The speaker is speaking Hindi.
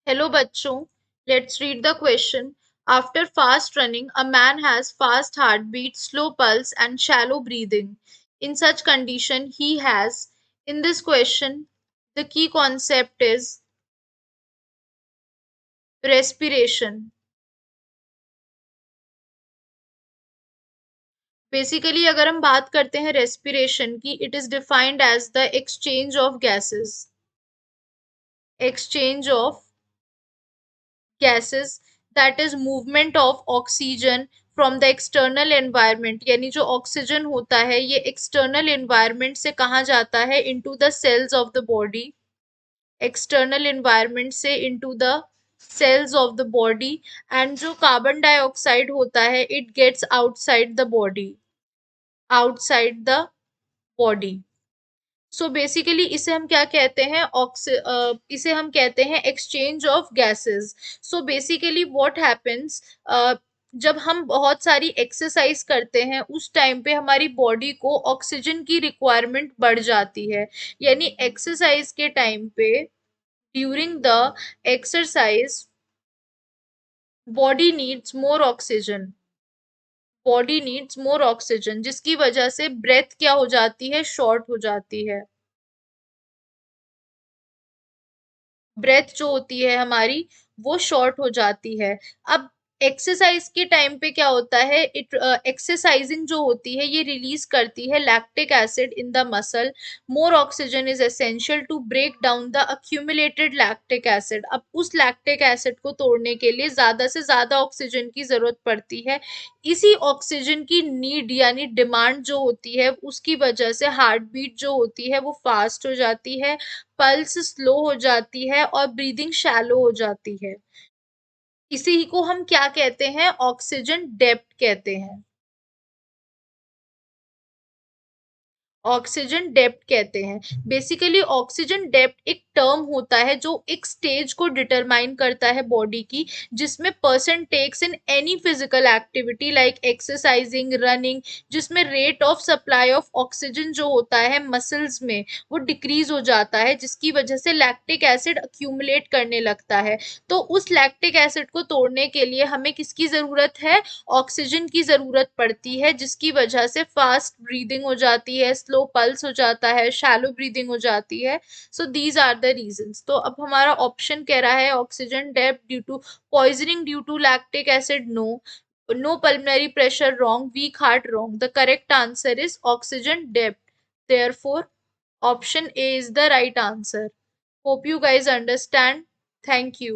Hello बच्चों, let's read the question. After fast running, a man has fast heartbeat, slow pulse, and shallow breathing. In such condition, he has. In this question, the key concept is respiration. Basically अगर हम बात करते हैं रेस्पिरेशन की, it is defined as the exchange of gases that is movement of oxygen from the external environment, यानी जो ऑक्सीजन होता है ये एक्सटर्नल एनवायरनमेंट से कहाँ जाता है, into the cells of the body. External environment से into the cells of the body. And जो कार्बन डाइऑक्साइड होता है it gets outside the body, outside the body. So basically इसे हम क्या कहते हैं, इसे हम कहते हैं exchange of gases. So basically what happens, जब हम बहुत सारी एक्सरसाइज करते हैं उस टाइम पे हमारी बॉडी को ऑक्सीजन की रिक्वायरमेंट बढ़ जाती है। यानी एक्सरसाइज के टाइम पे, during the exercise, body needs more oxygen, body needs more oxygen, जिसकी वजह से ब्रेथ क्या हो जाती है, शॉर्ट हो जाती है। ब्रेथ जो होती है हमारी वो शॉर्ट हो जाती है। अब एक्सरसाइज के टाइम पे क्या होता है, इट एक्सरसाइजिंग जो होती है ये रिलीज करती है lactic acid in the muscle. More oxygen is essential to break down the accumulated lactic acid. अब उस लैक्टिक एसिड को तोड़ने के लिए ज्यादा से ज्यादा ऑक्सीजन की जरूरत पड़ती है। इसी ऑक्सीजन की नीड यानी डिमांड जो होती है उसकी वजह से हार्ट बीट जो होती है वो फास्ट हो जाती है, पल्स स्लो हो जाती है और ब्रीदिंग शैलो हो जाती है। इसी को हम क्या कहते हैं, ऑक्सीजन डेप्थ कहते हैं। ऑक्सीजन डेप्थ कहते हैं। बेसिकली ऑक्सीजन डेप्थ एक टर्म होता है जो एक स्टेज को डिटरमाइन करता है बॉडी की, जिसमें person takes in any physical activity like exercising, running, जिसमें rate of supply of oxygen जो होता है मसल्स में वो डिक्रीज हो जाता है, जिसकी वजह से लैक्टिक एसिड अक्यूमुलेट करने लगता है। तो उस लैक्टिक एसिड को तोड़ने के लिए हमें किसकी जरूरत है, ऑक्सीजन की जरूरत पड़ती है, जिसकी वजह से फास्ट ब्रीदिंग हो जाती है, स्लो पल्स हो जाता है, शैलो ब्रीदिंग हो जाती है। So these are the reasons. तो अब हमारा ऑप्शन कह रहा है oxygen depth due to poisoning due to lactic acid, no. No pulmonary pressure, wrong. Weak heart, wrong. The correct answer is oxygen depth. therefore option A is the right answer. Hope you guys understand. Thank you.